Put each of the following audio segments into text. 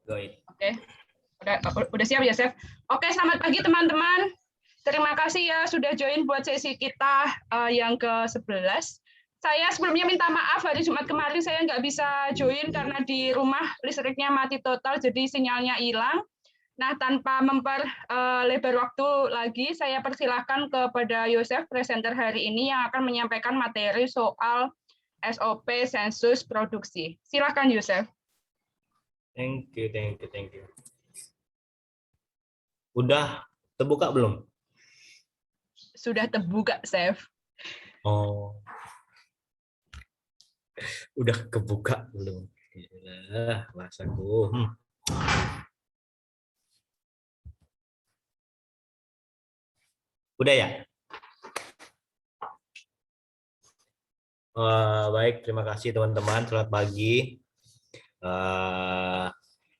Oke, udah siap ya, Chef? Oke, selamat pagi teman-teman. Terima kasih ya sudah join buat sesi kita yang ke-11. Saya sebelumnya minta maaf, hari Jumat kemarin saya nggak bisa join karena di rumah listriknya mati total, jadi sinyalnya hilang. Nah, tanpa memperlebar waktu lagi, saya persilahkan kepada Yosef, presenter hari ini yang akan menyampaikan materi soal SOP sensus produksi. Silakan, Yosef. Thank you. Udah terbuka belum? Sudah terbuka, Chef. Oh, udah kebuka belum? Ya, bahasaku. Udah ya? Baik, terima kasih teman-teman. Selamat pagi.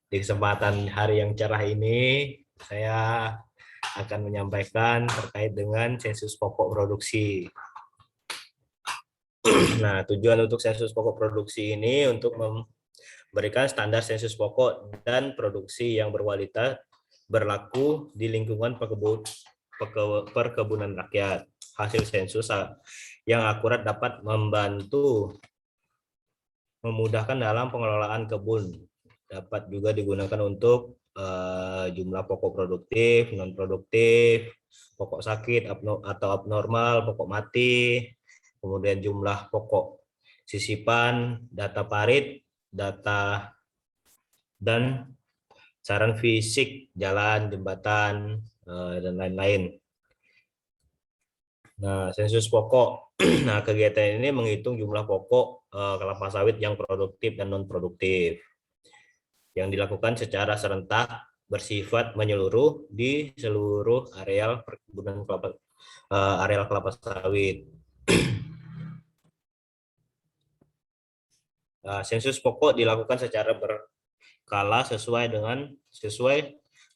Di kesempatan hari yang cerah ini, saya akan menyampaikan terkait dengan sensus pokok produksi. Nah, tujuan untuk sensus pokok produksi ini untuk memberikan standar sensus pokok dan produksi yang berkualitas berlaku di lingkungan perkebunan rakyat. Hasil sensus yang akurat dapat memudahkan dalam pengelolaan kebun. Dapat juga digunakan untuk jumlah pokok produktif, non produktif, pokok sakit atau abnormal, pokok mati, kemudian jumlah pokok sisipan, data parit, data dan saran fisik, jalan, jembatan, dan lain-lain. Nah, sensus pokok. Nah, kegiatan ini menghitung jumlah pokok kelapa sawit yang produktif dan non produktif yang dilakukan secara serentak bersifat menyeluruh di seluruh areal perkebunan kelapa sawit. Sensus pokok dilakukan secara berkala sesuai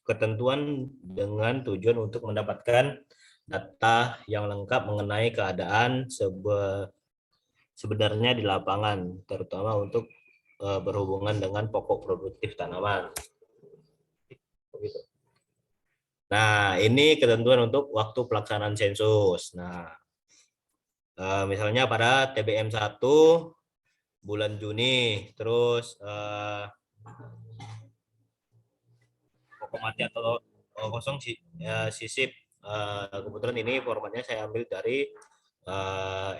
ketentuan dengan tujuan untuk mendapatkan data yang lengkap mengenai keadaan sebenarnya di lapangan, terutama untuk berhubungan dengan pokok produktif tanaman. Nah, ini ketentuan untuk waktu pelaksanaan sensus. Nah, misalnya pada TBM 1 bulan Juni, terus pokok mati atau kosong sisip. Kebetulan ini formatnya saya ambil dari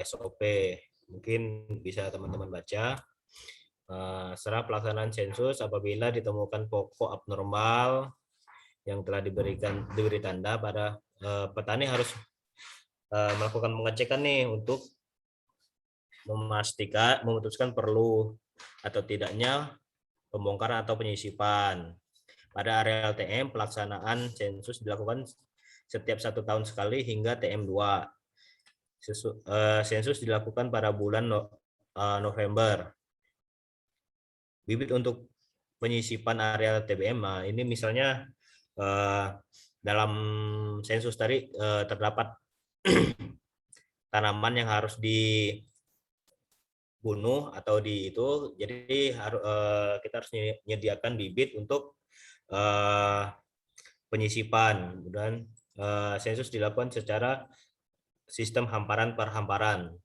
SOP. Mungkin bisa teman-teman baca. Setelah pelaksanaan sensus, apabila ditemukan pokok abnormal yang telah diberi tanda, pada petani harus melakukan pengecekan nih untuk memutuskan perlu atau tidaknya pembongkaran atau penyisipan. Pada areal TM, pelaksanaan sensus dilakukan setiap 1 tahun sekali hingga TM2. Sensus dilakukan pada bulan November. Bibit untuk penyisipan areal TBM, ini misalnya dalam sensus tadi terdapat tanaman yang harus dibunuh atau jadi kita harus menyediakan bibit untuk penyisipan. Dan sensus dilakukan secara sistem hamparan per hamparan.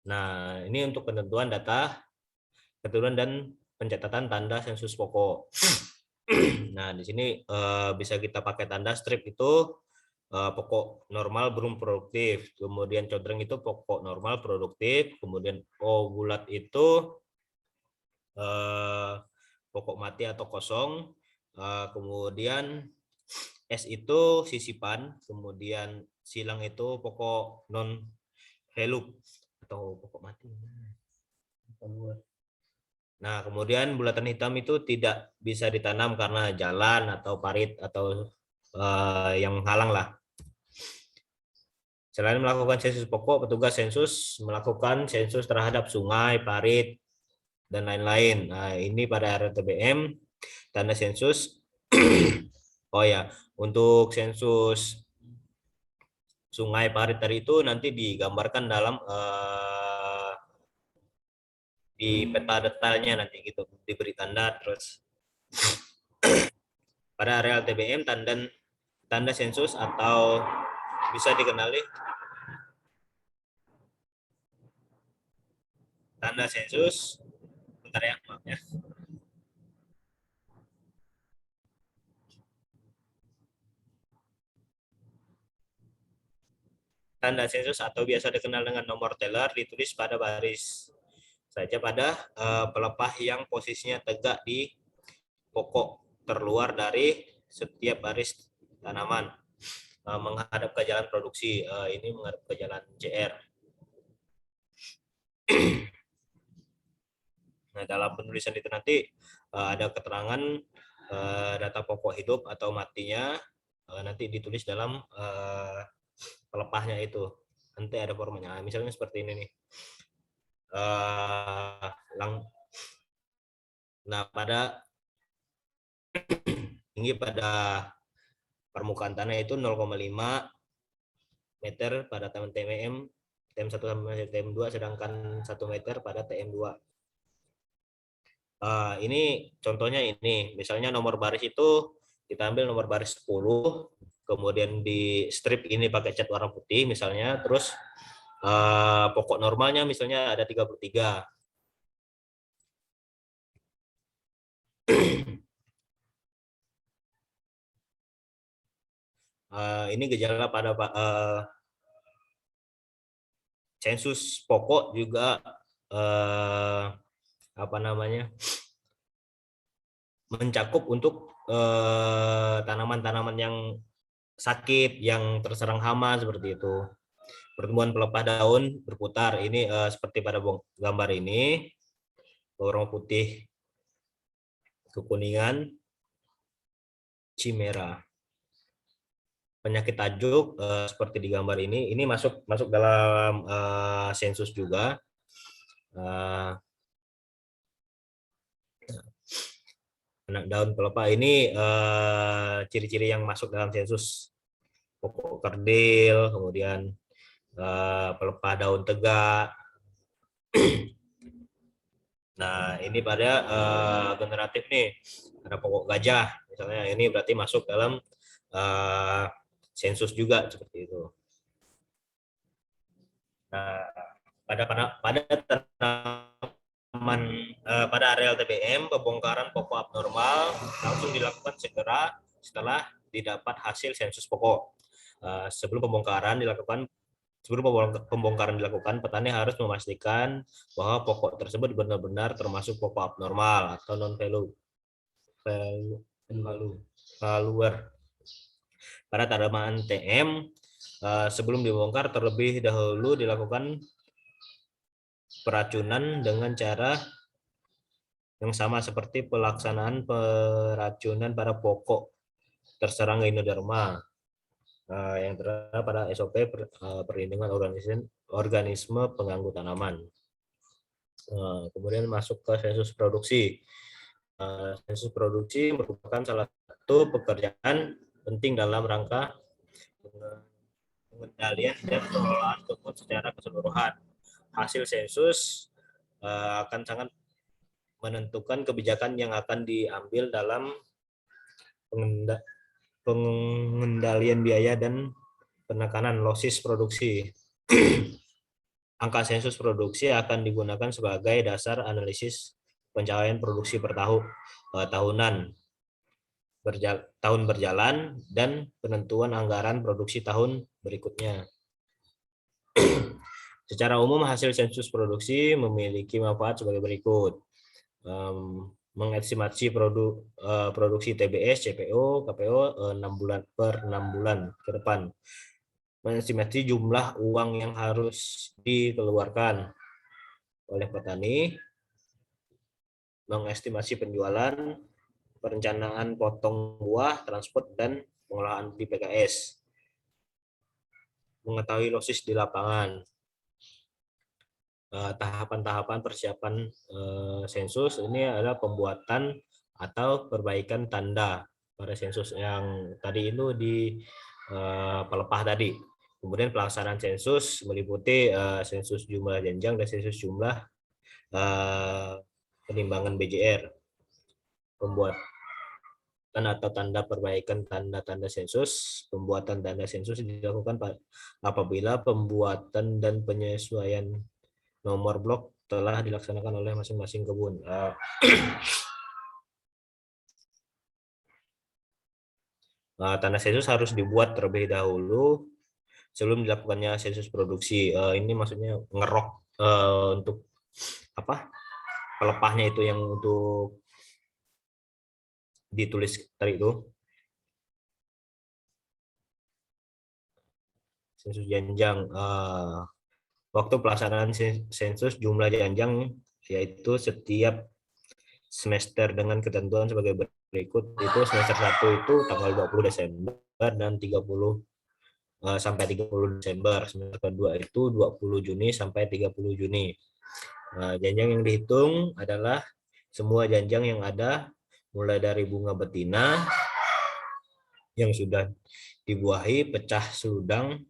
Nah, ini untuk penentuan data keturunan dan pencatatan tanda sensus pokok. Nah, di sini bisa kita pakai tanda strip itu pokok normal belum produktif, kemudian condreng itu pokok normal produktif, kemudian O bulat itu pokok mati atau kosong, kemudian S itu sisipan, kemudian silang itu pokok non velup atau pokok mati. Nah, kemudian bulatan hitam itu tidak bisa ditanam karena jalan atau parit atau yang halang lah. Selain melakukan sensus pokok, petugas sensus melakukan sensus terhadap sungai, parit, dan lain-lain. Nah, ini pada RTBM, tanda sensus. Oh ya, untuk sensus sungai, parit tadi itu nanti digambarkan dalam di peta detailnya nanti gitu, diberi tanda, terus Pada areal TBM tanda sensus atau bisa dikenali tanda sensus. Bentar ya, maaf ya. Tanda sensus atau biasa dikenal dengan nomor Taylor ditulis pada baris saja pada pelepah yang posisinya tegak di pokok terluar dari setiap baris tanaman menghadap ke jalan produksi. Ini menghadap ke jalan CR. Nah, dalam penulisan itu nanti ada keterangan data pokok hidup atau matinya nanti ditulis dalam pelepahnya itu. Nanti ada formanya. Misalnya seperti ini nih. Nah, pada tinggi pada permukaan tanah itu 0,5 meter pada TMM, TM1 sampai TM2, sedangkan 1 meter pada TM2. Ini contohnya ini, misalnya nomor baris itu kita ambil nomor baris 10, kemudian di strip ini pakai cat warna putih misalnya, terus pokok normalnya misalnya ada 33. Ini gejala pada sensus pokok juga mencakup untuk tanaman-tanaman yang sakit, yang terserang hama seperti itu. Pertumbuhan pelepah daun berputar. Ini seperti pada gambar ini, warna putih kekuningan, chimera. Penyakit tajuk seperti di gambar ini masuk dalam sensus juga. Anak daun pelepah ini ciri-ciri yang masuk dalam sensus. Pokok kerdil, kemudian pelepah daun tegak. Nah, ini pada generatif nih, ada pokok gajah, misalnya ini berarti masuk dalam sensus juga seperti itu. Nah, pada tanaman pada areal TBM, pembongkaran pokok abnormal langsung dilakukan segera setelah didapat hasil sensus pokok. Sebelum pembongkaran dilakukan, petani harus memastikan bahwa pokok tersebut benar-benar termasuk pokok abnormal atau non-valuer. Pada tanaman TM, sebelum dibongkar terlebih dahulu dilakukan peracunan dengan cara yang sama seperti pelaksanaan peracunan pada pokok terserang Ganoderma yang terdapat pada SOP perlindungan organisme pengganggu tanaman. Kemudian masuk ke sensus produksi. Sensus produksi merupakan salah satu pekerjaan penting dalam rangka pengendalian dan pengelolaan kebun secara keseluruhan. Hasil sensus akan sangat menentukan kebijakan yang akan diambil dalam pengendalian biaya dan penekanan losis produksi. Angka sensus produksi akan digunakan sebagai dasar analisis pencapaian produksi per tahunan, tahun berjalan, dan penentuan anggaran produksi tahun berikutnya. Secara umum, hasil sensus produksi memiliki manfaat sebagai berikut. Mengestimasi produksi TBS, CPO, KPO 6 bulan ke depan. Mengestimasi jumlah uang yang harus dikeluarkan oleh petani. Mengestimasi penjualan, perencanaan potong buah, transport, dan pengolahan di PKS. Mengetahui losis di lapangan. Tahapan-tahapan persiapan sensus ini adalah pembuatan atau perbaikan tanda pada sensus yang tadi itu di pelepah tadi. Kemudian pelaksanaan sensus meliputi sensus jumlah jenjang dan sensus jumlah penimbangan BJR. atau tanda perbaikan tanda-tanda sensus. Pembuatan tanda sensus dilakukan apabila pembuatan dan penyesuaian nomor blok telah dilaksanakan oleh masing-masing kebun. Tanda sensus harus dibuat terlebih dahulu sebelum dilakukannya sensus produksi. Ini maksudnya ngerok untuk apa? Pelepahnya itu yang untuk ditulis tadi itu. Sensus janjang. Waktu pelaksanaan sensus jumlah janjang yaitu setiap semester dengan ketentuan sebagai berikut. Itu semester 1 itu tanggal 20 Desember dan 30 sampai 30 Desember. Semester kedua itu 20 Juni sampai 30 Juni. Janjang yang dihitung adalah semua janjang yang ada mulai dari bunga betina yang sudah dibuahi, pecah seludang.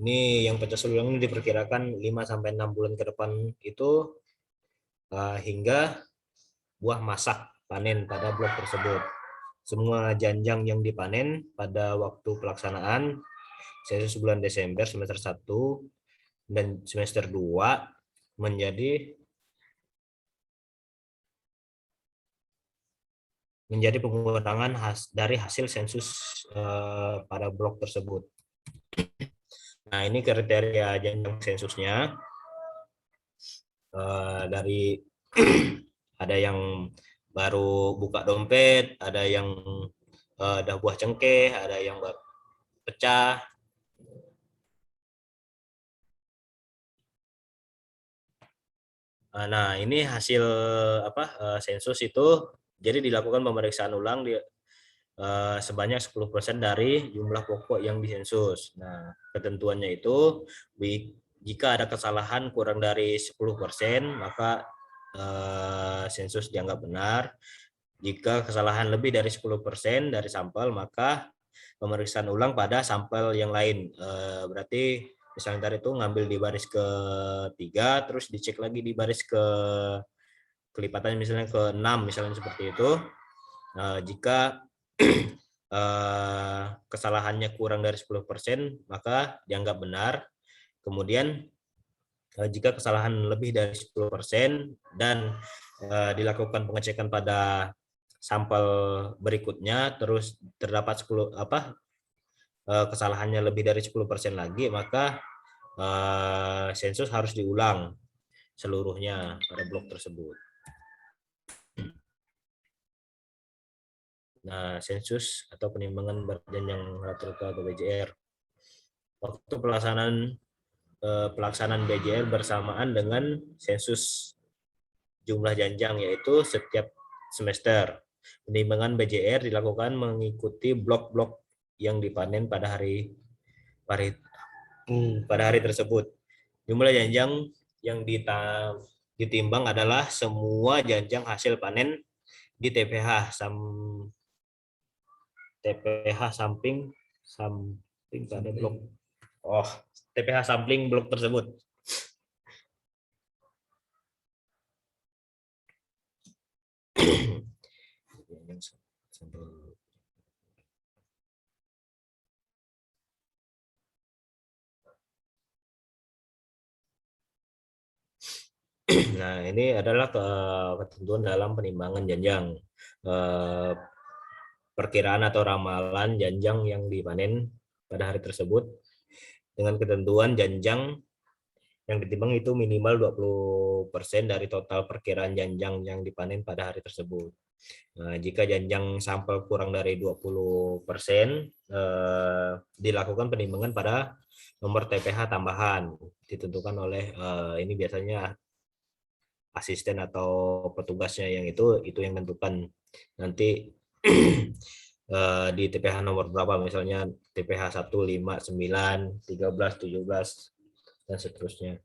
Ini yang pecah seludang ini diperkirakan 5 sampai 6 bulan ke depan itu hingga buah masak panen pada blok tersebut. Semua janjang yang dipanen pada waktu pelaksanaan sensus bulan Desember semester 1 dan semester 2 menjadi pengurangan dari hasil sensus pada blok tersebut. Nah, ini kriteria janjang sensusnya. Dari ada yang baru buka dompet, ada yang udah buah cengkeh, ada yang pecah. Nah, ini hasil sensus itu. Jadi dilakukan pemeriksaan ulang sebanyak 10% dari jumlah pokok yang disensus. Nah, ketentuannya itu jika ada kesalahan kurang dari 10%, maka sensus dianggap benar. Jika kesalahan lebih dari 10% dari sampel, maka pemeriksaan ulang pada sampel yang lain. Berarti misalnya tadi itu ngambil di baris ke-3, terus dicek lagi di baris kelipatannya misalnya ke-6, misalnya seperti itu. Jika kesalahannya kurang dari 10%, maka dianggap benar. Kemudian jika kesalahan lebih dari 10% dan dilakukan pengecekan pada sampel berikutnya, terus terdapat kesalahannya lebih dari 10% lagi, maka sensus harus diulang seluruhnya pada blok tersebut. Nah, sensus atau penimbangan berat janjang rata-rata atau BJR. Waktu pelaksanaan BJR bersamaan dengan sensus jumlah janjang, yaitu setiap semester. Penimbangan BJR dilakukan mengikuti blok-blok yang dipanen pada hari tersebut. Jumlah janjang yang ditimbang adalah semua janjang hasil panen di TPH samping pada blok. TPH sampling blok tersebut. Nah, ini adalah ketentuan dalam penimbangan janjang. Perkiraan atau ramalan janjang yang dipanen pada hari tersebut dengan ketentuan janjang yang ditimbang itu minimal 20% dari total perkiraan janjang yang dipanen pada hari tersebut. Nah, jika janjang sampel kurang dari 20%, dilakukan penimbangan pada nomor TPH tambahan ditentukan oleh ini biasanya asisten atau petugasnya yang itu yang menentukan nanti di TPH nomor berapa, misalnya TPH 1, 5, 9, 13, 17 dan seterusnya.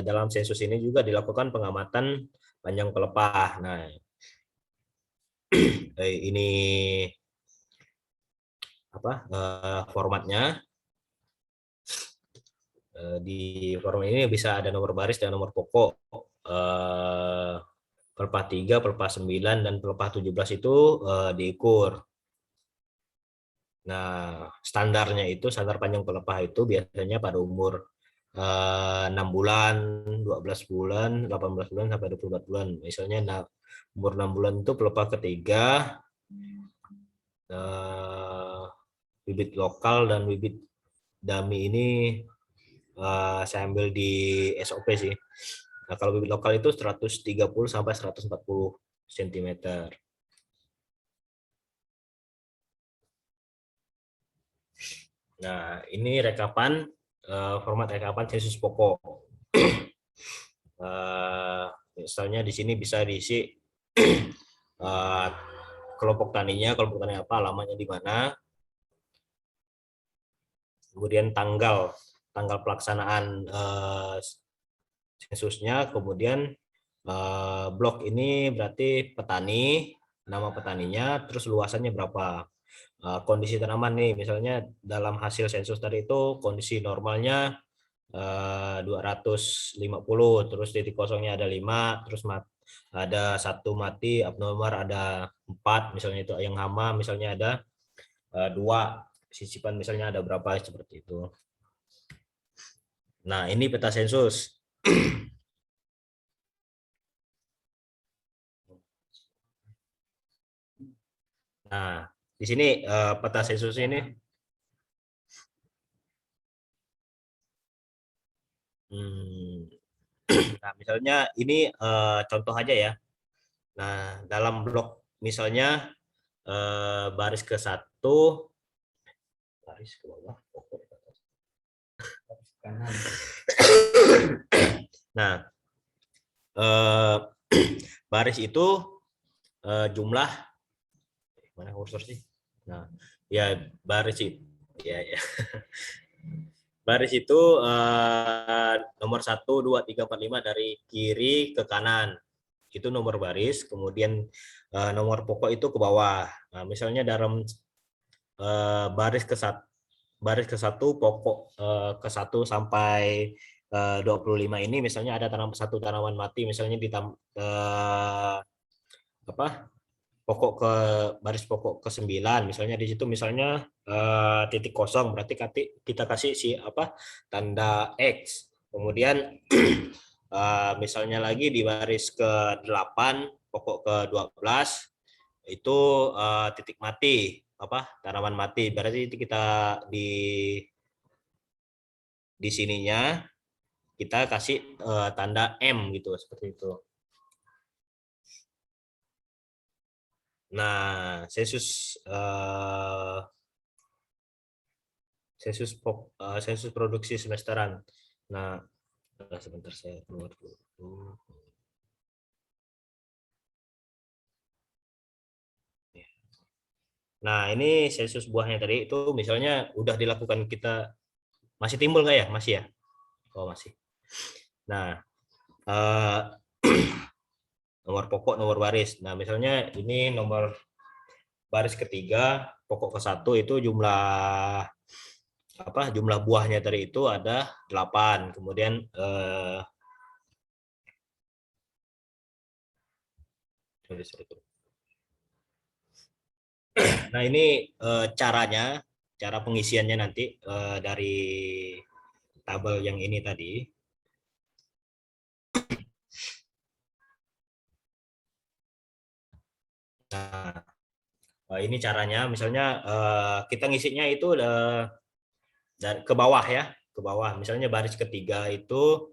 Dalam sensus ini juga dilakukan pengamatan panjang pelepah. Nah, ini formatnya. Di form ini bisa ada nomor baris dan nomor pokok. Pelepah 3, pelepah 9, dan pelepah 17 itu diukur. Nah, standarnya itu, standar panjang pelepah itu biasanya pada umur 6 bulan, 12 bulan, 18 bulan, sampai 24 bulan. Misalnya umur 6 bulan itu pelepah ketiga, bibit lokal dan bibit dummy ini saya ambil di SOP sih. Nah, kalau bibit lokal itu 130 sampai 140 cm. Nah, ini rekapan, format rekapan sensus pokok. Misalnya di sini bisa diisi kelompok taninya apa, alamatnya di mana, kemudian tanggal pelaksanaan sensusnya, kemudian blok ini berarti petani, nama petaninya, terus luasannya berapa. Kondisi tanaman nih, misalnya dalam hasil sensus tadi itu kondisi normalnya 250, terus titik kosongnya ada 5, terus ada 1 mati, abnormal ada 4, misalnya itu yang hama, misalnya ada 2, sisipan misalnya ada berapa, seperti itu. Nah, ini peta sensus. Nah, di sini peta sensus ini. Nah, misalnya ini contoh aja ya. Nah, dalam blok misalnya baris ke 1, baris ke bawah, nah, baris itu jumlah, mana kursor sih? Nah, ya baris itu, ya. Baris itu nomor 1, 2, 3, 4, 5 dari kiri ke kanan. Itu nomor baris, kemudian nomor pokok itu ke bawah. Nah, misalnya dalam baris ke 1 pokok ke 1 sampai 25 ini, misalnya ada satu tanaman mati, misalnya di pokok ke baris pokok ke 9, misalnya di situ misalnya titik kosong, berarti kita kasih tanda X. Kemudian misalnya lagi di baris ke 8 pokok ke 12 itu titik mati, tanaman mati, berarti kita di sininya kita kasih tanda M gitu, seperti itu. Nah, sensus produksi semesteran. Nah, sebentar saya keluar dulu. Nah, ini sensus buahnya tadi itu misalnya udah dilakukan, kita masih timbul nggak ya? Masih ya? Oh, masih. Nah, nomor pokok, nomor baris. Nah, misalnya ini nomor baris ketiga, pokok ke 1 itu jumlah buahnya tadi itu ada 8. Kemudian nah, ini cara pengisiannya nanti dari tabel yang ini tadi. Nah, ini caranya, misalnya kita ngisinya itu ke bawah ya, ke bawah. Misalnya baris ketiga itu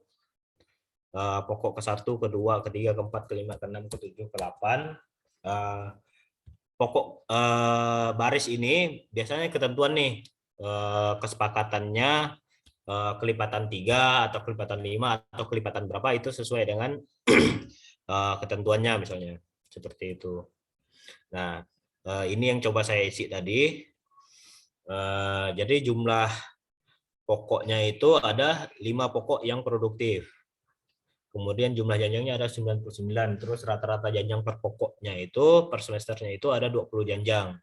pokok ke 1, ke 2, ke 3, ke 4, ke 5, ke 6, ke 7, ke 8. Pokok baris ini biasanya ketentuan nih, kesepakatannya kelipatan 3 atau kelipatan 5 atau kelipatan berapa, itu sesuai dengan ketentuannya, misalnya seperti itu. Nah, ini yang coba saya isi tadi. Jadi jumlah pokoknya itu ada 5 pokok yang produktif. Kemudian jumlah janjangnya ada 99. Terus rata-rata janjang per pokoknya itu per semesternya itu ada 20 janjang.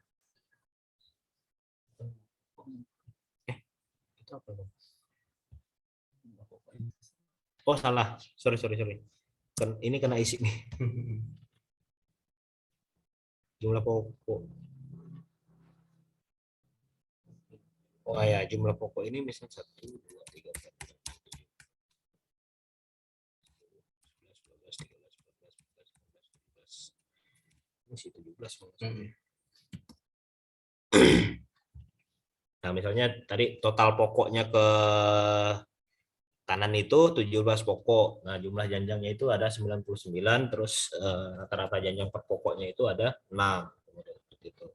Itu apa? Oh salah, sorry. Ini kena isi nih. Jumlah pokok. Oh ya, jumlah pokok ini misalnya 1, 2, 3, 4, 5, 6, 7, 8, 9, 10, 11, 12, 13, 14, 15, 16, 17. Ini sih 17. Nah, misalnya tadi total pokoknya ke kanan itu 17 pokok. Nah, jumlah janjangnya itu ada 99, terus rata-rata janjang per pokoknya itu ada 6. Seperti itu.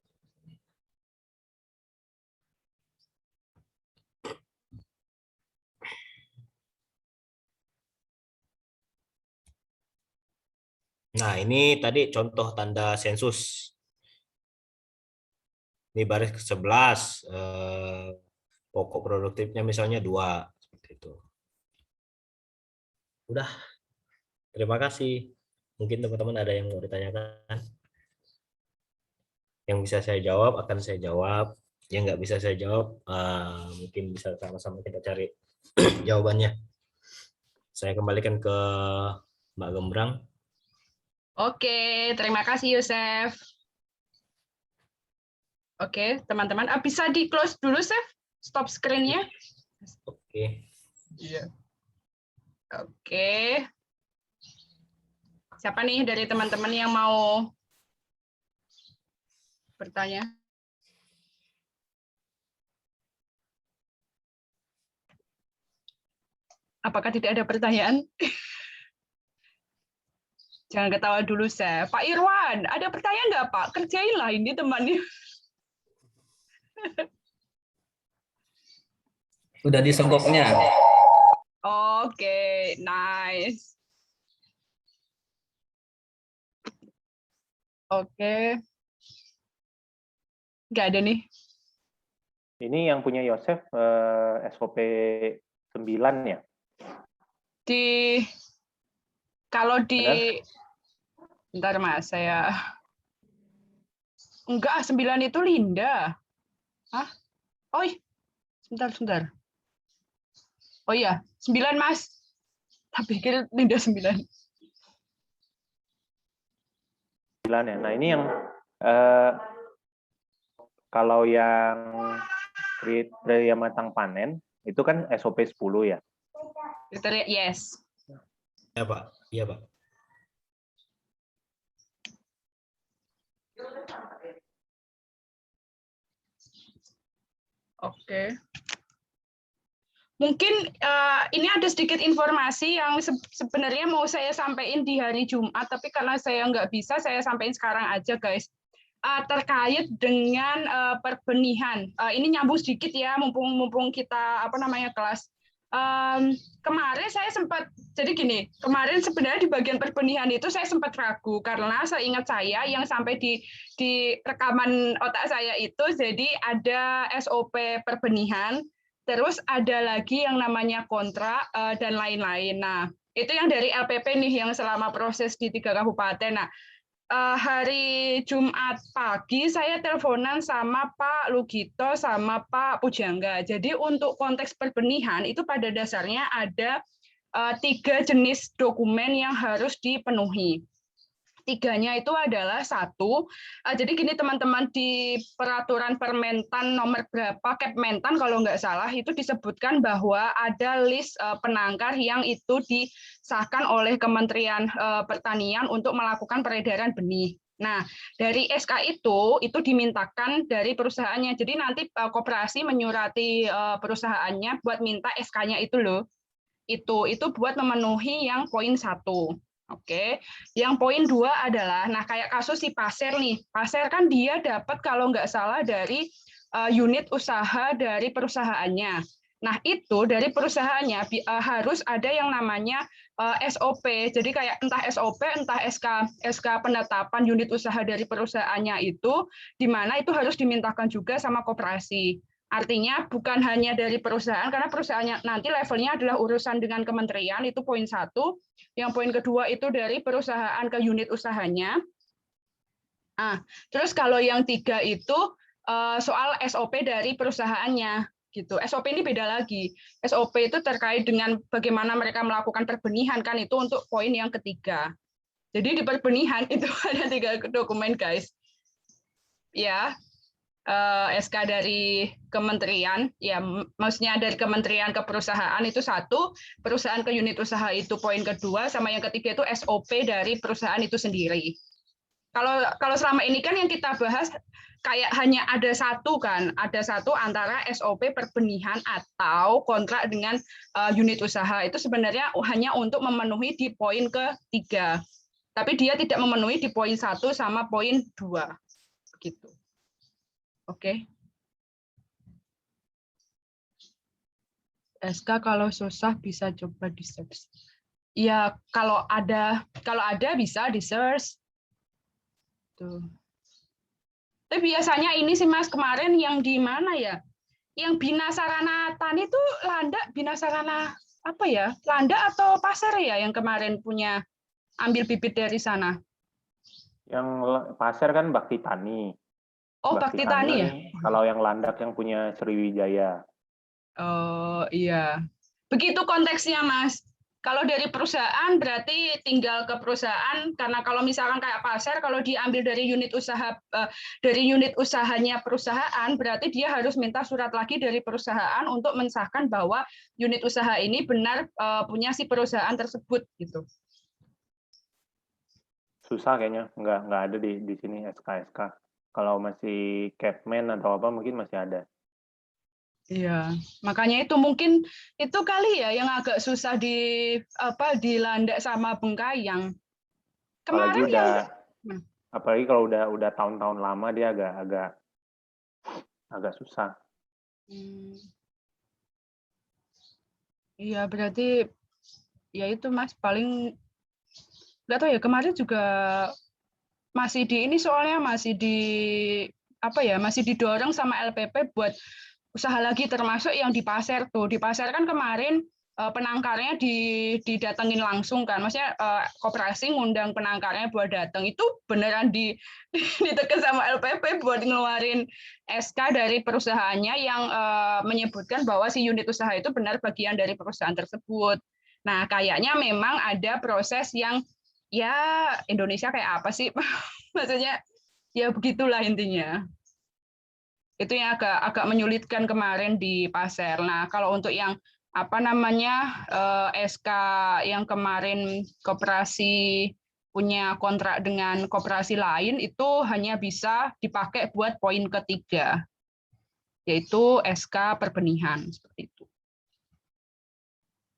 Nah, ini tadi contoh tanda sensus. Ini baris ke-11. Pokok produktifnya misalnya 2. Seperti itu. Udah. Terima kasih. Mungkin teman-teman ada yang mau ditanyakan. Yang bisa saya jawab akan saya jawab. Yang nggak bisa saya jawab, mungkin bisa sama-sama kita cari jawabannya. Saya kembalikan ke Mbak Gembrang. Oke, terima kasih Yosef. Oke, teman-teman, bisa di-close dulu, Chef? Stop screen-nya. Oke. Iya. Oke. Siapa nih dari teman-teman yang mau bertanya? Apakah tidak ada pertanyaan? Jangan ketawa dulu, Chef. Pak Irwan, ada pertanyaan nggak, Pak? Kerjain lah ini temannya. Udah disogoknya. Oke, nice. Oke. Nggak ada nih. Ini yang punya Yosef SOP 9 ya? Kalau di Benar? Bentar Mas, saya enggak 9 itu Linda. Hah? Oh, sebentar. Oh iya, 9 Mas. Tak pikir Linda 9. 9 ya. Nah, ini yang kalau yang kriteria matang panen itu kan SOP 10 ya. Kriteria yes. Ya, Pak. Iya, Pak. Oke. Mungkin ini ada sedikit informasi yang sebenarnya mau saya sampaikan di hari Jumat, tapi karena saya nggak bisa, saya sampaikan sekarang aja, guys. Terkait dengan perbenihan. Ini nyambung sedikit ya, mumpung kita kelas. Kemarin saya sempat, jadi gini, kemarin sebenarnya di bagian perbenihan itu saya sempat ragu karena seingat saya yang sampai di rekaman otak saya itu, jadi ada SOP perbenihan, terus ada lagi yang namanya kontrak dan lain-lain. Nah, itu yang dari LPP nih yang selama proses di 3 kabupaten. Nah, hari Jumat pagi saya teleponan sama Pak Lugito sama Pak Pujangga. Jadi untuk konteks perbenihan itu pada dasarnya ada 3 jenis dokumen yang harus dipenuhi. 3-nya itu adalah 1, jadi gini teman-teman, di peraturan Permentan nomor berapa, Kepmentan kalau nggak salah, itu disebutkan bahwa ada list penangkar yang itu disahkan oleh Kementerian Pertanian untuk melakukan peredaran benih. Nah, dari SK itu dimintakan dari perusahaannya. Jadi nanti koperasi menyurati perusahaannya buat minta SK-nya itu loh. Itu buat memenuhi yang poin 1. Oke, yang poin 2 adalah, nah kayak kasus si Pasir nih, Pasir kan dia dapat kalau nggak salah dari unit usaha dari perusahaannya. Nah itu dari perusahaannya harus ada yang namanya SOP, jadi kayak entah SOP, entah SK penetapan unit usaha dari perusahaannya itu, di mana itu harus dimintakan juga sama koperasi. Artinya bukan hanya dari perusahaan, karena perusahaannya nanti levelnya adalah urusan dengan kementerian, itu poin 1. Yang poin kedua itu dari perusahaan ke unit usahanya. Terus kalau yang 3 itu soal SOP dari perusahaannya. gitu. SOP ini beda lagi. SOP itu terkait dengan bagaimana mereka melakukan perbenihan, kan itu untuk poin yang ketiga. Jadi di perbenihan itu ada 3 dokumen, guys. Ya, SK dari kementerian, ya maksudnya dari kementerian ke perusahaan itu 1, perusahaan ke unit usaha itu poin kedua, sama yang ketiga itu SOP dari perusahaan itu sendiri. Kalau selama ini kan yang kita bahas kayak hanya ada 1 kan, ada 1 antara SOP perbenihan atau kontrak dengan unit usaha, itu sebenarnya hanya untuk memenuhi di poin ketiga. Tapi dia tidak memenuhi di poin 1 sama poin 2. Begitu. Oke. SK kalau susah bisa coba di search. Ya, kalau ada bisa di search. Tuh. Tapi biasanya ini sih Mas, kemarin yang di mana ya? Yang Bina Sarana Tani itu Landak, Bina Sarana apa ya? Landak atau Pasar ya yang kemarin punya ambil bibit dari sana? Yang Pasar kan Bakti Tani. Oh, Bakti Tani ya? Kalau yang Landak yang punya Sriwijaya. Oh, iya. Begitu konteksnya, Mas. Kalau dari perusahaan berarti tinggal ke perusahaan, karena kalau misalkan kayak pasar, kalau diambil dari unit usahanya perusahaan, berarti dia harus minta surat lagi dari perusahaan untuk mensahkan bahwa unit usaha ini benar punya si perusahaan tersebut gitu. Susah kayaknya, nggak ada di sini SK. Kalau masih Capman atau apa mungkin masih ada. Iya, makanya itu mungkin itu kali ya yang agak susah dilandak sama Bengkayang. Kemarin apalagi kalau udah tahun-tahun lama dia agak susah. Iya, berarti ya itu Mas paling nggak tahu ya, kemarin juga masih di ini soalnya masih masih didorong sama LPP buat usaha lagi, termasuk yang di pasar tuh. Di pasar kan kemarin penangkarnya didatengin langsung kan, maksudnya koperasi ngundang penangkarnya buat datang, itu beneran ditekan sama LPP buat ngeluarin SK dari perusahaannya yang menyebutkan bahwa si unit usaha itu benar bagian dari perusahaan tersebut. Nah, kayaknya memang ada proses yang ya Indonesia kayak apa sih? Maksudnya ya begitulah intinya. Itu yang agak menyulitkan kemarin di pasar. Nah, kalau untuk yang SK yang kemarin koperasi punya kontrak dengan koperasi lain itu hanya bisa dipakai buat poin ketiga, yaitu SK perbenihan seperti itu.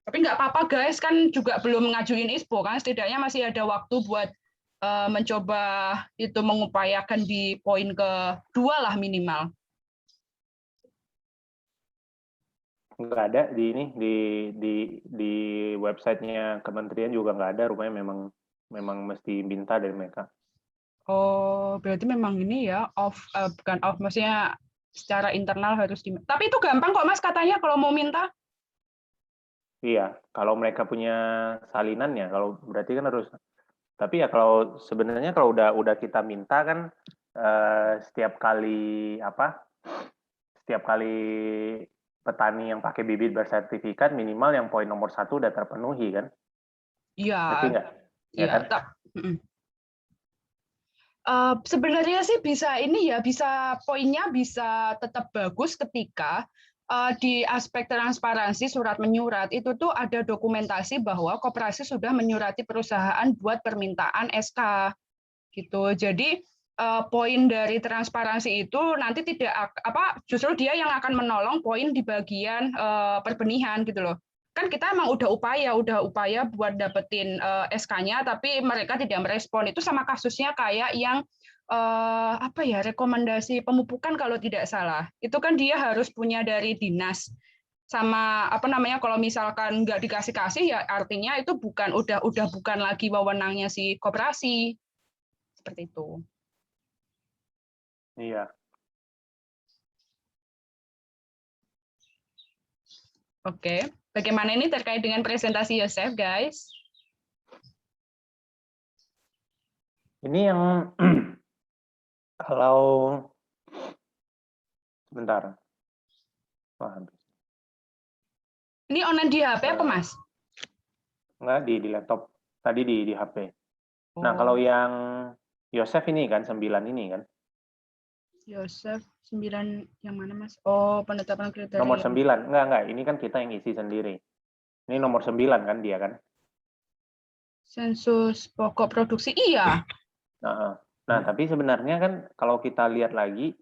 Tapi nggak apa-apa guys, kan juga belum ngajuin ISPO kan, setidaknya masih ada waktu buat mencoba itu mengupayakan di poin kedua lah minimal. Nggak ada di ini di websitenya kementerian juga nggak ada, rupanya memang mesti minta dari mereka. Oh, berarti memang ini ya bukan off, maksudnya secara internal harus tapi itu gampang kok Mas katanya kalau mau minta. Iya, kalau mereka punya salinannya, kalau berarti kan harus. Tapi ya kalau sebenarnya kalau udah kita minta kan setiap kali petani yang pakai bibit bersertifikat minimal yang poin nomor 1 udah terpenuhi kan? Iya. Ngerti nggak? Iya. Ya kan? Sebenarnya sih bisa poinnya bisa tetap bagus ketika di aspek transparansi surat menyurat itu tuh ada dokumentasi bahwa koperasi sudah menyurati perusahaan buat permintaan SK gitu. Jadi poin dari transparansi itu nanti justru dia yang akan menolong poin di bagian perbenihan gitu loh. Kan kita emang udah upaya buat dapetin SK-nya, tapi mereka tidak merespon. Itu sama kasusnya kayak yang rekomendasi pemupukan kalau tidak salah. Itu kan dia harus punya dari dinas. Sama kalau misalkan nggak dikasih ya artinya itu udah bukan lagi wewenangnya si koperasi. Seperti itu. Iya. Oke, bagaimana ini terkait dengan presentasi Yosef, guys? Ini yang kalau sebentar. Wah, habis. Ini online di HP apa, Mas? Enggak, di laptop. Tadi di HP. Nah, Oh, kalau yang Yosef ini kan, 9 ini kan. Yosef 9 yang mana, Mas? Oh, penetapan kriteria. Nomor 9. Enggak. Ini kan kita yang isi sendiri. Ini nomor 9 kan dia kan. Sensus pokok produksi, iya. Nah, tapi sebenarnya kan kalau kita lihat lagi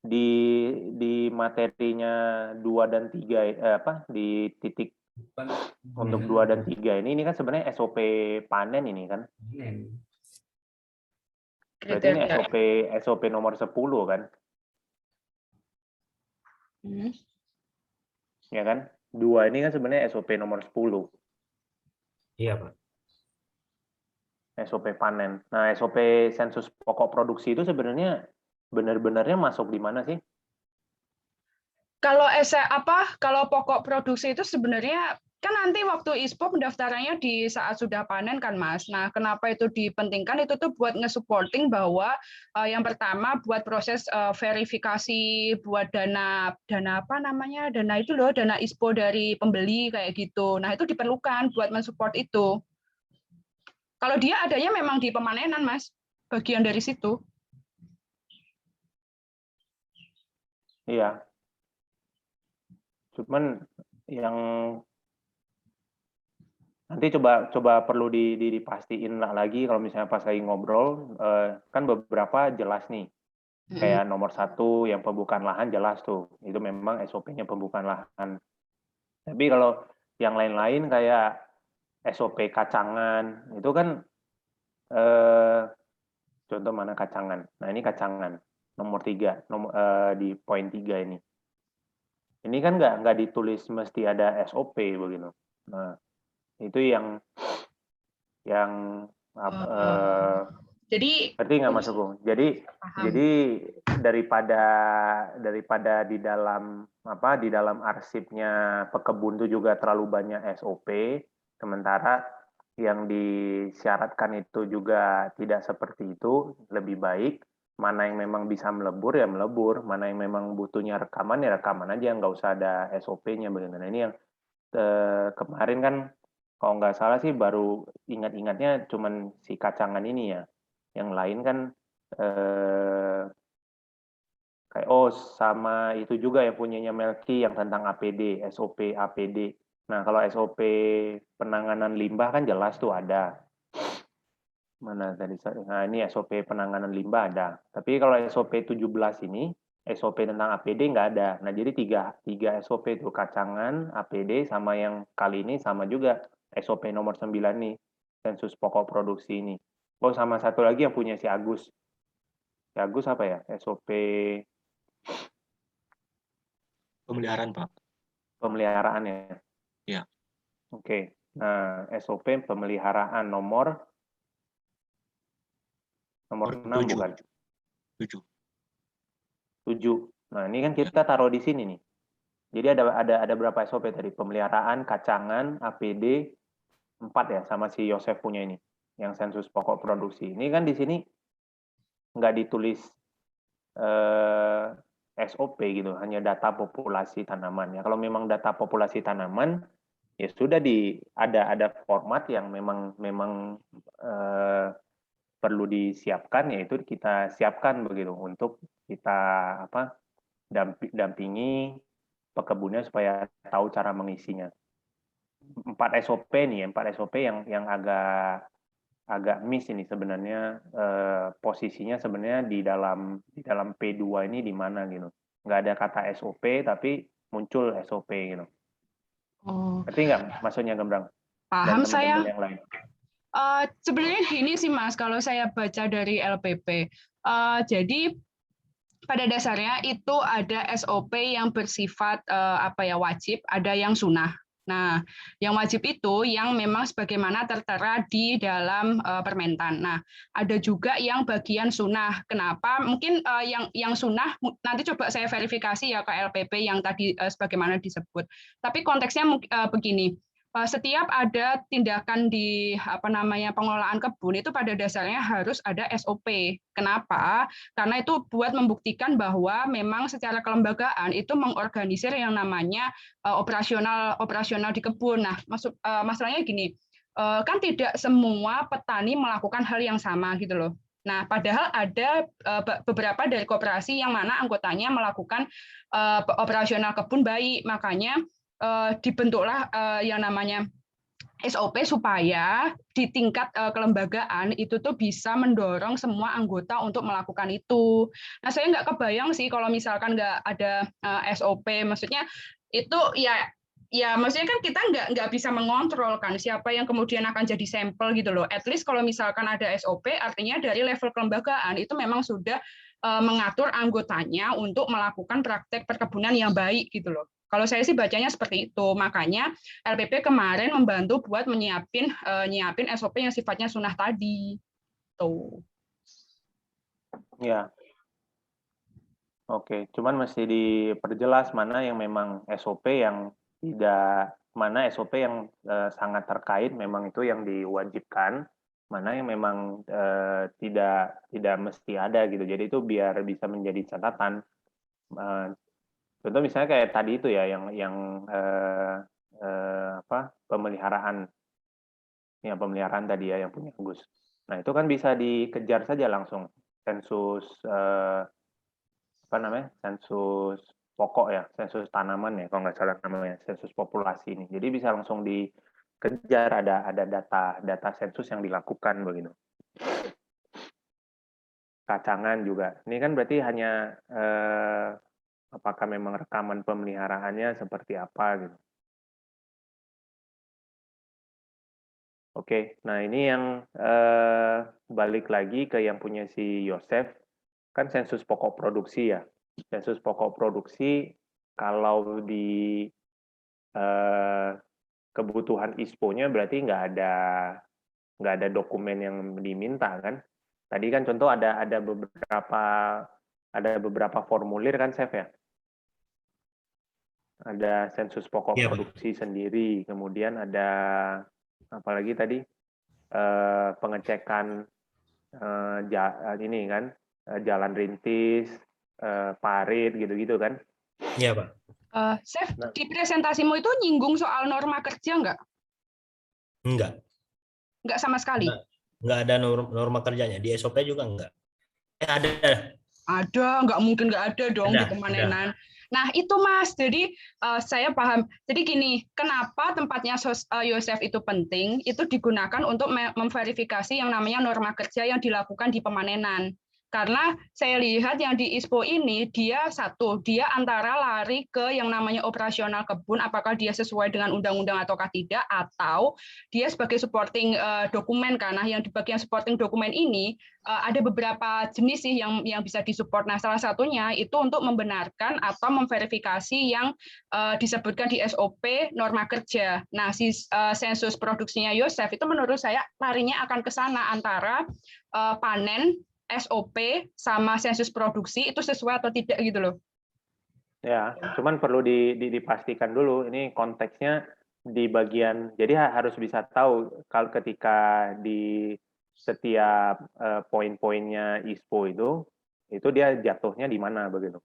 di materinya 2 dan 3 di titik untuk 2 dan 3 ini kan sebenarnya SOP panen ini kan. Berarti ini SOP nomor 10 kan. Ya kan? 2 ini kan sebenarnya SOP nomor 10. Iya, Pak. SOP panen. Nah, SOP sensus pokok produksi itu sebenarnya benar-benarnya masuk di mana sih? Kalau pokok produksi itu sebenarnya kan nanti waktu ISPO pendaftarannya di saat sudah panen kan, Mas. Nah, kenapa itu dipentingkan? Itu tuh buat nge-supporting bahwa yang pertama buat proses verifikasi, buat dana apa namanya? Dana itu loh, dana ISPO dari pembeli kayak gitu. Nah, itu diperlukan buat mensupport itu. Kalau dia adanya memang di pemanenan, Mas. Bagian dari situ. Iya. Cuman yang nanti coba perlu dipastiin lagi kalau misalnya pas lagi ngobrol, kan beberapa jelas nih. Kayak nomor 1 yang pembukaan lahan jelas tuh. Itu memang SOP-nya pembukaan lahan. Tapi kalau yang lain-lain kayak SOP kacangan, itu kan contoh mana kacangan. Nah, ini kacangan nomor 3, di poin 3 ini. Ini kan nggak ditulis mesti ada SOP begitu. Nah, itu yang jadi ngerti nggak Mas Agung? Jadi daripada di dalam arsipnya pekebun itu juga terlalu banyak SOP, sementara yang disyaratkan itu juga tidak seperti itu, lebih baik mana yang memang bisa melebur ya melebur, mana yang memang butuhnya rekaman ya rekaman aja, nggak usah ada SOP-nya begitu. Nah, ini yang kemarin kan kalau nggak salah sih baru ingat-ingatnya cuman si kacangan ini ya. Yang lain kan kayak sama itu juga yang punyanya Melki yang tentang APD, SOP APD. Nah, kalau SOP penanganan limbah kan jelas tuh ada. Mana tadi? Nah, ini SOP penanganan limbah ada. Tapi kalau SOP 17 ini, SOP tentang APD nggak ada. Nah, jadi tiga SOP itu kacangan, APD, sama yang kali ini sama juga SOP nomor 9 nih, sensus pokok produksi ini. Oh, sama satu lagi yang punya si Agus. Si Agus apa ya? SOP Pemeliharaan, Pak. Pemeliharaan ya? Ya. Oke. Nah, SOP pemeliharaan nomor 6 bukan? 7. 7. Nah, ini kan kita taruh di sini nih. Jadi ada berapa SOP tadi? Pemeliharaan, kacangan, APD, 4 ya, sama si Yosef punya ini, yang sensus pokok produksi. Ini kan di sini nggak ditulis SOP gitu, hanya data populasi tanaman. Ya, kalau memang data populasi tanaman, ya sudah ada format yang memang perlu disiapkan, yaitu kita siapkan begitu untuk kita dampingi pekebunnya supaya tahu cara mengisinya. 4 SOP nih, 4 SOP yang agak miss ini sebenarnya, posisinya sebenarnya di dalam P2 ini di mana gitu. Nggak ada kata SOP tapi muncul SOP gitu. Ngerti nggak maksudnya, Gembrang? Paham dan teman-teman saya. yang lain. Sebenarnya gini sih, Mas, kalau saya baca dari LPP. Jadi pada dasarnya itu ada SOP yang bersifat wajib, ada yang sunnah. Nah, yang wajib itu yang memang sebagaimana tertera di dalam Permentan. Nah, ada juga yang bagian sunnah. Kenapa? Mungkin yang sunnah nanti coba saya verifikasi ya ke LPP yang tadi sebagaimana disebut. Tapi konteksnya begini. setiap ada tindakan di pengelolaan kebun itu pada dasarnya harus ada SOP. Kenapa? Karena itu buat membuktikan bahwa memang secara kelembagaan itu mengorganisir yang namanya operasional di kebun. Nah, masalahnya gini, kan tidak semua petani melakukan hal yang sama gitu loh. Nah, padahal ada beberapa dari koperasi yang mana anggotanya melakukan operasional kebun baik, makanya dibentuklah yang namanya SOP supaya di tingkat kelembagaan itu tuh bisa mendorong semua anggota untuk melakukan itu. Nah, saya nggak kebayang sih kalau misalkan nggak ada SOP, maksudnya itu ya maksudnya kan kita nggak bisa mengontrol kan siapa yang kemudian akan jadi sampel gitu loh. At least kalau misalkan ada SOP, artinya dari level kelembagaan itu memang sudah mengatur anggotanya untuk melakukan praktek perkebunan yang baik gitu loh. Kalau saya sih bacanya seperti itu. Makanya LPP kemarin membantu buat nyiapin SOP yang sifatnya sunah tadi. Tuh. Ya. Oke, cuman mesti diperjelas mana yang memang SOP yang tidak, mana SOP yang sangat terkait memang itu yang diwajibkan, mana yang memang tidak mesti ada gitu. Jadi itu biar bisa menjadi catatan. Contoh misalnya kayak tadi itu ya yang pemeliharaan tadi ya yang punya Agus. Nah itu kan bisa dikejar saja langsung sensus sensus pokok ya, sensus tanaman ya kalau nggak salah namanya, sensus populasi ini. Jadi bisa langsung dikejar, ada data sensus yang dilakukan begitu. Kacangan juga. Ini kan berarti hanya apakah memang rekaman pemeliharaannya seperti apa gitu. Oke, nah ini yang balik lagi ke yang punya si Yosef, kan sensus pokok produksi ya. Sensus pokok produksi kalau di kebutuhan ISPO-nya berarti nggak ada dokumen yang diminta kan. Tadi kan contoh ada beberapa formulir kan, Chef ya. Ada sensus pokok produksi sendiri, kemudian ada apalagi tadi pengecekan ini kan, jalan rintis, parit gitu-gitu kan. Iya, Pak. Chef, di presentasimu itu nyinggung soal norma kerja nggak? Enggak. Nggak sama sekali? Nggak ada norma kerjanya. Di SOP juga enggak. Ada. Ada, nggak mungkin nggak ada dong di pemanenan. Nah itu Mas, jadi saya paham. Jadi gini, kenapa tempatnya Yosef itu penting, itu digunakan untuk memverifikasi yang namanya norma kerja yang dilakukan di pemanenan. Karena saya lihat yang di ISPO ini, dia antara lari ke yang namanya operasional kebun, apakah dia sesuai dengan undang-undang ataukah tidak, atau dia sebagai supporting dokumen, karena yang di bagian supporting dokumen ini, ada beberapa jenis sih yang bisa disupport. Nah, salah satunya itu untuk membenarkan atau memverifikasi yang disebutkan di SOP norma kerja. Nah, si sensus produksinya Yosef itu menurut saya larinya akan ke sana, antara panen, SOP sama sensus produksi itu sesuai atau tidak gitu loh. Ya, cuman perlu dipastikan dulu ini konteksnya di bagian, jadi harus bisa tahu kalau ketika di setiap poin-poinnya ISPO itu dia jatuhnya di mana begitu,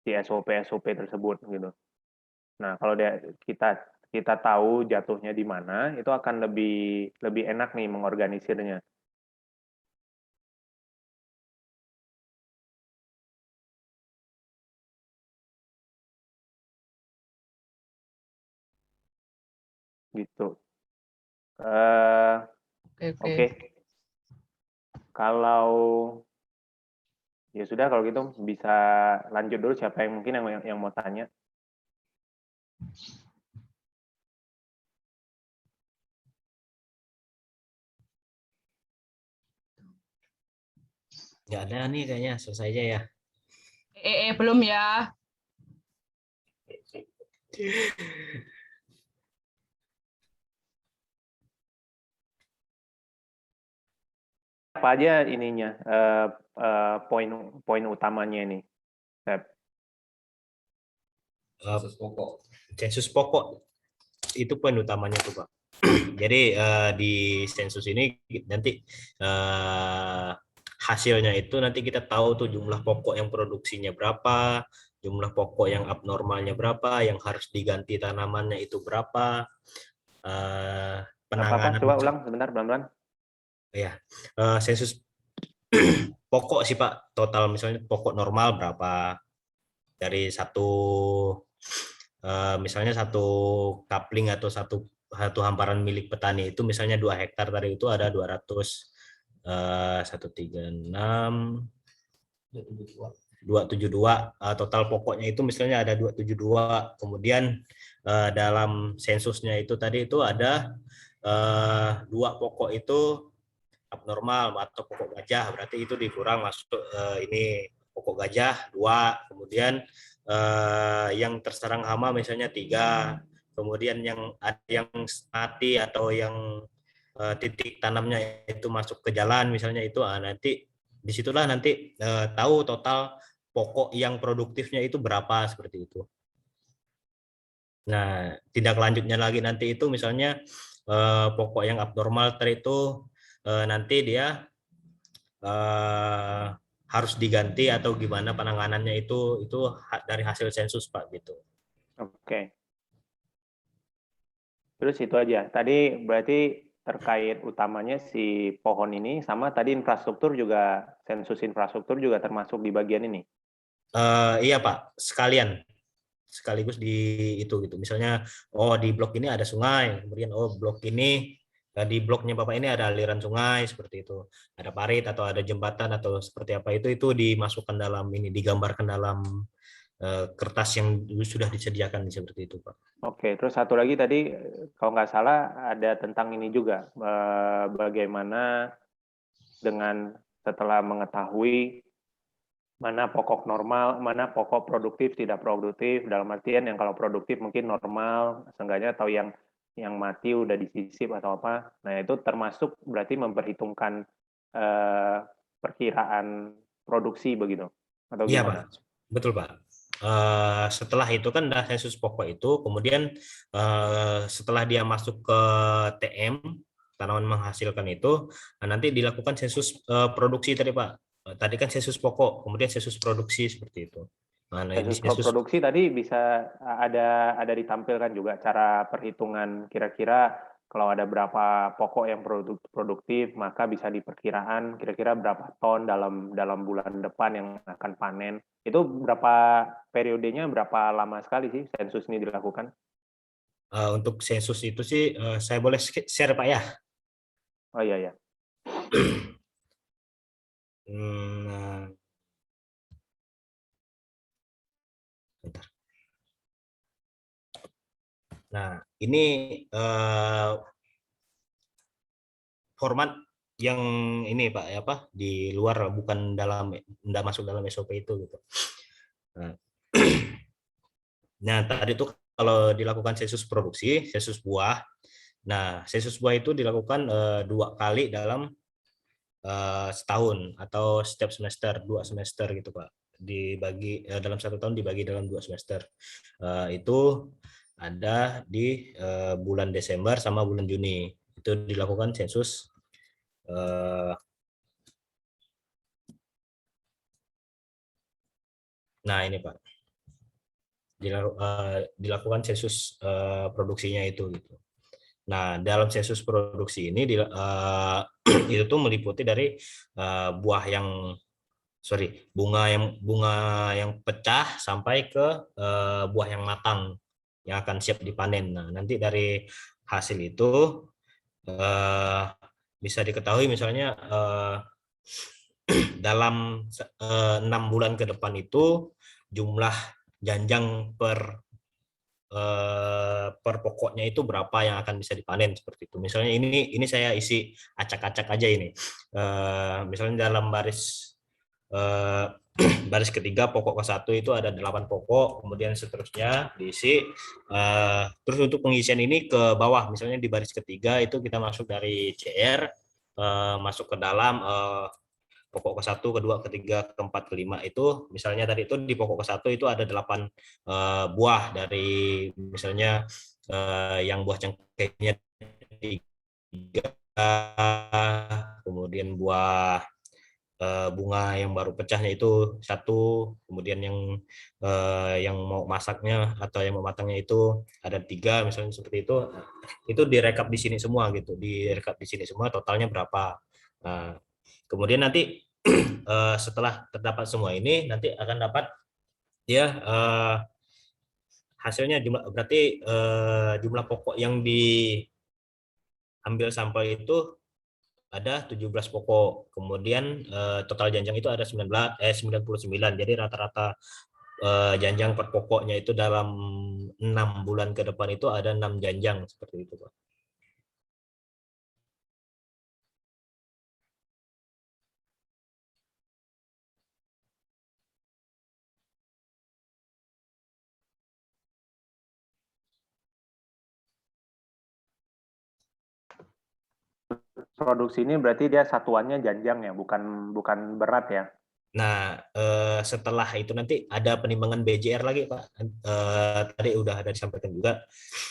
di SOP tersebut gitu. Nah kalau kita tahu jatuhnya di mana, itu akan lebih enak nih mengorganisirnya. Gitu. Oke. Kalau ya sudah, kalau gitu bisa lanjut dulu, siapa yang mungkin yang mau tanya. Nggak ada nih kayaknya, selesai aja ya. Belum ya. Apa aja ininya, poin utamanya ini? Sensus pokok. itu poin utamanya tuh Pak. Jadi di sensus ini nanti hasilnya itu nanti kita tahu tuh jumlah pokok yang produksinya berapa, jumlah pokok yang abnormalnya berapa, yang harus diganti tanamannya itu berapa, penanganan. Coba ulang sebentar pelan-pelan. Ya, sensus pokok sih Pak, total misalnya pokok normal berapa, dari misalnya satu kapling atau satu hamparan milik petani itu misalnya 2 hektar tadi itu ada 272 total pokoknya itu misalnya ada 272. Kemudian dalam sensusnya itu tadi itu ada 2 pokok itu abnormal atau pokok gajah, berarti itu dikurang masuk ini pokok gajah 2, kemudian yang terserang hama misalnya 3, kemudian yang mati atau yang titik tanamnya itu masuk ke jalan misalnya itu, nanti disitulah nanti tahu total pokok yang produktifnya itu berapa, seperti itu. Nah, tindak lanjutnya lagi nanti itu misalnya pokok yang abnormal itu nanti dia harus diganti atau gimana penanganannya itu dari hasil sensus Pak gitu. Oke. Terus itu aja. Tadi berarti terkait utamanya si pohon ini, sama tadi infrastruktur juga, sensus infrastruktur juga termasuk di bagian ini. Iya Pak, sekaligus di itu gitu. Misalnya di blok ini ada sungai, kemudian blok ini di bloknya Bapak ini ada aliran sungai, seperti itu. Ada parit atau ada jembatan atau seperti apa itu dimasukkan dalam ini, digambarkan dalam kertas yang sudah disediakan seperti itu Pak. Oke, terus satu lagi tadi kalau nggak salah ada tentang ini juga, bagaimana dengan setelah mengetahui mana pokok normal, mana pokok produktif, tidak produktif, dalam artian yang kalau produktif mungkin normal, seenggaknya tahu yang mati udah disisip atau apa. Nah, itu termasuk berarti memperhitungkan perkiraan produksi begitu, atau Iya gimana? Pak, betul Pak. Setelah itu kan dah sensus pokok itu, kemudian setelah dia masuk ke TM, tanaman menghasilkan itu, nanti dilakukan sensus produksi tadi Pak. Tadi kan sensus pokok, kemudian sensus produksi seperti itu. Nah, ini Sensus produksi tadi bisa ada ditampilkan juga cara perhitungan kira-kira kalau ada berapa pokok yang produktif, maka bisa diperkiraan kira-kira berapa ton dalam bulan depan yang akan panen. Itu berapa periodenya, berapa lama sekali sih sensus ini dilakukan? Untuk sensus itu sih saya boleh share Pak ya? Oh iya ya. Nah, ini format yang ini Pak ya, apa di luar, bukan dalam, enggak masuk dalam SOP itu gitu. Nah, tadi itu kalau dilakukan sensus produksi, sensus buah. Nah, sensus buah itu dilakukan 2 kali dalam setahun atau setiap semester, 2 semester gitu Pak. Dibagi dalam 1 tahun dibagi dalam 2 semester. Itu ada di bulan Desember sama bulan Juni. Itu dilakukan sensus nah ini Pak, dilakukan sensus produksinya itu gitu. Nah, dalam sensus produksi ini itu tuh meliputi dari bunga yang pecah sampai ke buah yang matang yang akan siap dipanen. Nah, nanti dari hasil itu bisa diketahui misalnya dalam 6 bulan ke depan itu jumlah janjang per pokoknya itu berapa yang akan bisa dipanen, seperti itu. Misalnya ini saya isi acak-acak aja ini. Misalnya dalam baris ketiga pokok ke-1 itu ada 8 pokok, kemudian seterusnya diisi. Terus untuk pengisian ini ke bawah, misalnya di baris ketiga itu kita masuk dari CR, masuk ke dalam pokok ke-1, kedua, ketiga, keempat, kelima itu misalnya tadi itu di pokok ke-1 itu ada 8 buah dari misalnya yang buah cengkehnya 3, kemudian buah bunga yang baru pecahnya itu 1, kemudian yang mau masaknya atau yang mau matangnya itu ada 3, misalnya seperti itu direkap di sini semua gitu, direkap di sini semua totalnya berapa. Nah, kemudian nanti setelah terdapat semua ini nanti akan dapat ya hasilnya berarti jumlah pokok yang diambil sampel itu ada 17 pokok. Kemudian total janjang itu ada 99. Jadi rata-rata janjang per pokoknya itu dalam 6 bulan ke depan itu ada 6 janjang seperti itu, Pak. Produksi ini berarti dia satuannya janjang ya, bukan berat ya. Nah, setelah itu nanti ada penimbangan BJR lagi, Pak. Tadi udah ada disampaikan juga.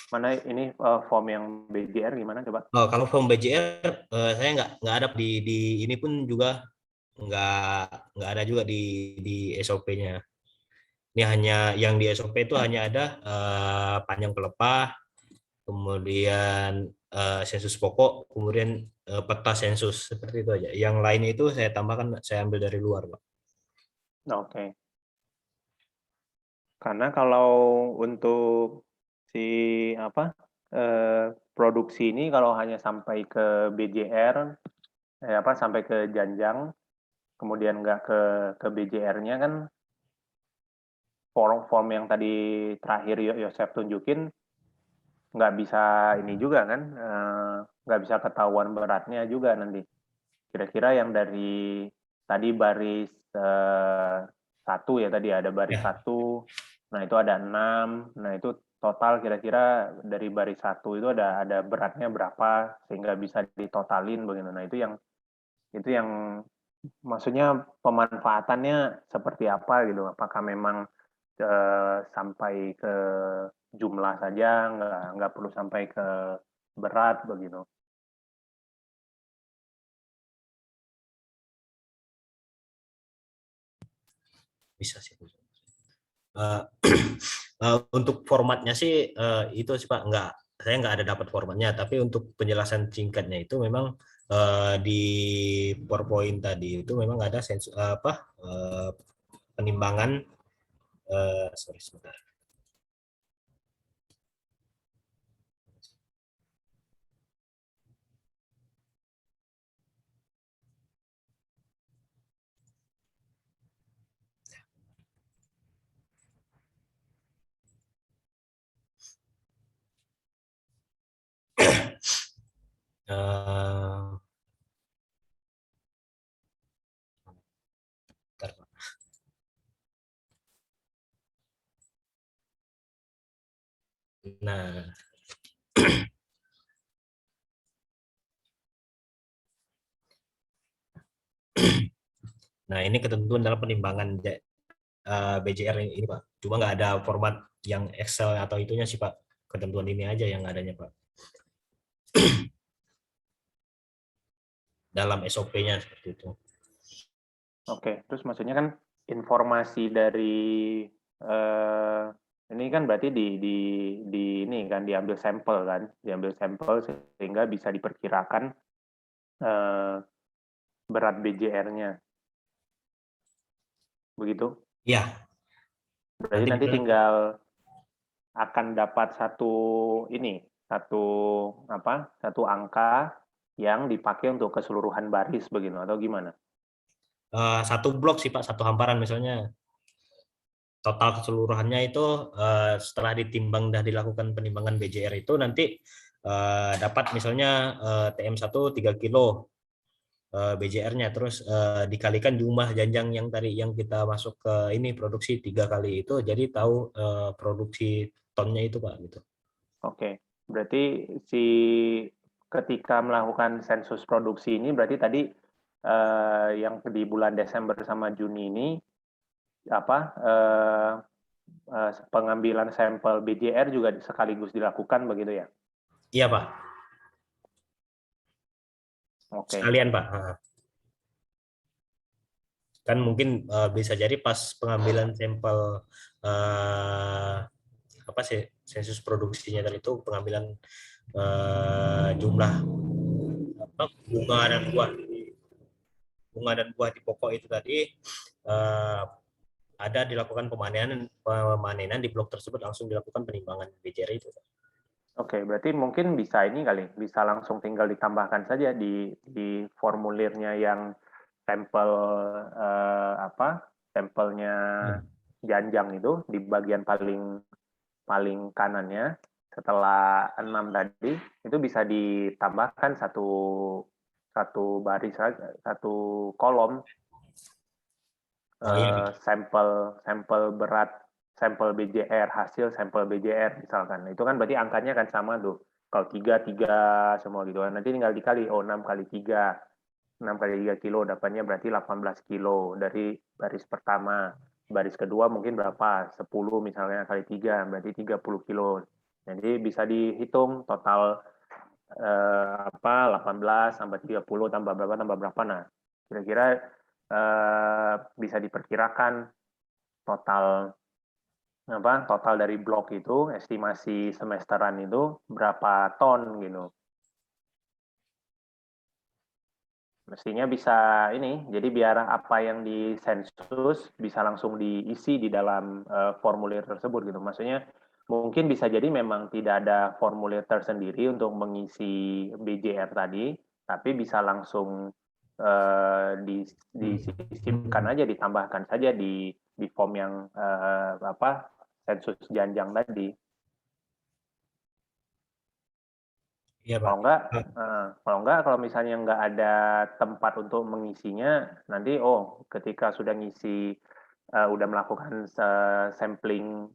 Mana ini form yang BJR gimana coba? Oh, kalau form BJR saya nggak ada di ini pun juga nggak ada juga di SOP-nya. Ini hanya yang di SOP itu hanya ada panjang pelepah, kemudian sensus pokok, kemudian peta sensus seperti itu aja. Yang lain itu saya tambahkan, saya ambil dari luar, Pak. Oke. Karena kalau untuk si produksi ini kalau hanya sampai ke BJR, sampai ke janjang, kemudian nggak ke BJR-nya kan form yang tadi terakhir Yosef tunjukin nggak bisa ini juga kan, nggak bisa ketahuan beratnya juga nanti. Kira-kira yang dari tadi baris 1 ya, tadi ada baris Ya. 1, nah itu ada 6, nah itu total kira-kira dari baris 1 itu ada beratnya berapa sehingga bisa ditotalin begitu. Nah itu yang maksudnya pemanfaatannya seperti apa gitu, apakah memang sampai ke jumlah saja, nggak perlu sampai ke berat begitu. Bisa sih. Untuk formatnya sih itu sih Pak, saya nggak ada dapat formatnya, tapi untuk penjelasan singkatnya itu memang di PowerPoint tadi itu memang ada penimbangan sorry sebentar. Bentar, Pak. Nah, nah ini ketentuan dalam penimbangan BJR ini Pak. Cuma nggak ada format yang Excel atau itunya sih Pak. Ketentuan ini aja yang adanya Pak. Dalam SOP-nya seperti itu. Oke, terus maksudnya kan informasi dari ini kan berarti di ini kan diambil sampel sehingga bisa diperkirakan berat BJR-nya. Begitu? Ya. Berarti nanti tinggal akan dapat satu angka yang dipakai untuk keseluruhan baris begitu atau gimana? Satu blok sih Pak, satu hamparan misalnya. Total keseluruhannya itu setelah ditimbang dan dilakukan penimbangan BJR itu nanti dapat misalnya TM1 3 kilo BJR-nya, terus dikalikan jumlah janjang yang tadi yang kita masuk ke ini produksi 3 kali itu, jadi tahu produksi tonnya itu Pak gitu. Oke, berarti ketika melakukan sensus produksi ini berarti tadi yang di bulan Desember sama Juni ini pengambilan sampel BJR juga sekaligus dilakukan begitu ya? Iya, Pak. Oke. Sekalian, Pak. Kan mungkin bisa jadi pas pengambilan sampel apa sih sensus produksinya tadi itu pengambilan jumlah apa, bunga dan buah di pokok itu tadi ada dilakukan pemanenan di blok tersebut, langsung dilakukan penimbangan BJR itu. Oke, berarti mungkin bisa ini kali, bisa langsung tinggal ditambahkan saja di formulirnya yang sampel sampelnya Janjang itu di bagian paling kanannya setelah 6 tadi itu bisa ditambahkan satu baris, satu kolom sampel berat, sampel BJR, hasil sampel BJR misalkan. Itu kan berarti angkanya kan sama tuh. Kalau 3 semua gitu kan. Nanti tinggal dikali, 6 kali 3. 6 kali 3 kilo dapatnya berarti 18 kilo dari baris pertama. Baris kedua mungkin berapa? 10 misalnya kali 3, berarti 30 kilo. Jadi bisa dihitung total 18 tambah 30 tambah berapa. Nah, kira-kira bisa diperkirakan total dari blok itu, estimasi semesteran itu berapa ton gitu. Mestinya bisa ini, jadi biar apa yang di sensus bisa langsung diisi di dalam formulir tersebut gitu. Maksudnya mungkin bisa jadi memang tidak ada formulir tersendiri untuk mengisi BJR tadi, tapi bisa langsung disisipkan aja, ditambahkan saja di form yang sensus Janjang tadi. Iya, Pak. Kalau misalnya nggak ada tempat untuk mengisinya, nanti ketika sudah ngisi, udah melakukan sampling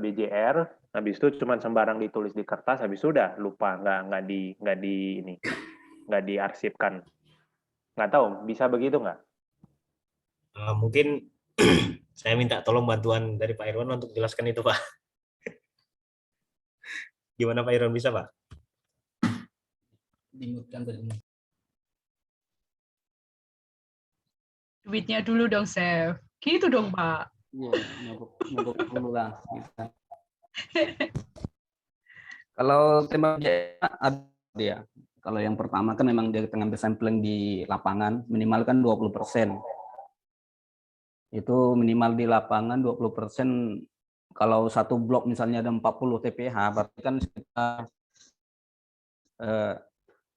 BJR, habis itu cuma sembarang ditulis di kertas, habis sudah lupa, nggak diarsipkan. Nggak tahu, bisa begitu nggak? Mungkin saya minta tolong bantuan dari Pak Irwan untuk jelaskan itu, Pak. Gimana Pak Irwan, bisa, Pak? Dimutkan tadi. Duitnya dulu dong, Chef. Gitu dong, Pak. Iya, nunggu dulu lah. Gitu. Kalau tema ada ya. Kalau yang pertama kan memang dia ngambil sampling di lapangan, minimal kan 20%. Itu minimal di lapangan 20%. Kalau satu blok misalnya ada 40 TPH, berarti kan sekitar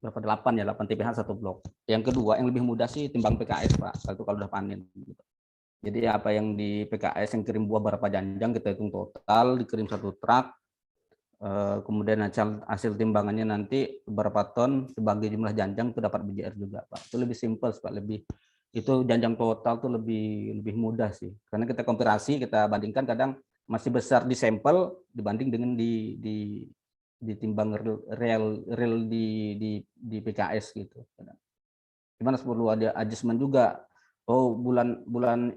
berapa, 8 TPH satu blok. Yang kedua yang lebih mudah sih timbang PKS, Pak. Itu kalau udah panen. Jadi apa yang di PKS yang kirim buah berapa janjang kita hitung total, dikirim satu truk, kemudian hasil timbangannya nanti berapa ton sebagai jumlah janjang itu dapat BJR juga, Pak. Itu lebih simpel, Pak. Itu janjang total tuh lebih mudah sih. Karena kita komparasi, kita bandingkan kadang masih besar di sampel dibanding dengan ditimbang real di PKS gitu. Gimana perlu ada adjustment juga. Bulan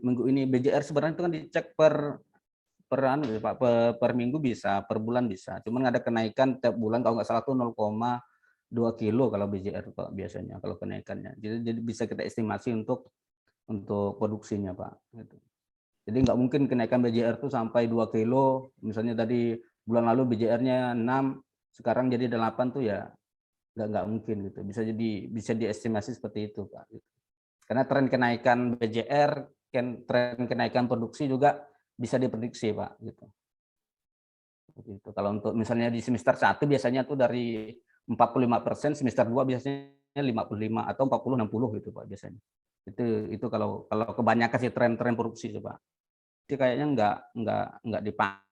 minggu ini BJR sebenarnya itu kan dicek per minggu bisa, per bulan bisa. Cuman ada kenaikan tiap bulan kalau nggak salah tuh 0,2 kilo kalau BJR Pak, biasanya kalau kenaikannya. Jadi bisa kita estimasi untuk produksinya, Pak. Gitu. Jadi nggak mungkin kenaikan BJR itu sampai 2 kilo. Misalnya tadi bulan lalu BJR-nya 6, sekarang jadi 8 tuh ya nggak mungkin gitu. Bisa diestimasi seperti itu, Pak. Gitu. Karena tren kenaikan BJR, tren kenaikan produksi juga bisa diprediksi, Pak. Gitu. Gitu. Kalau untuk misalnya di semester 1 biasanya tuh dari 45%, semester 2 biasanya 55 atau 40-60 gitu, Pak, biasanya. Itu kalau kebanyakan sih tren produksi, Pak. Jadi kayaknya nggak dipakai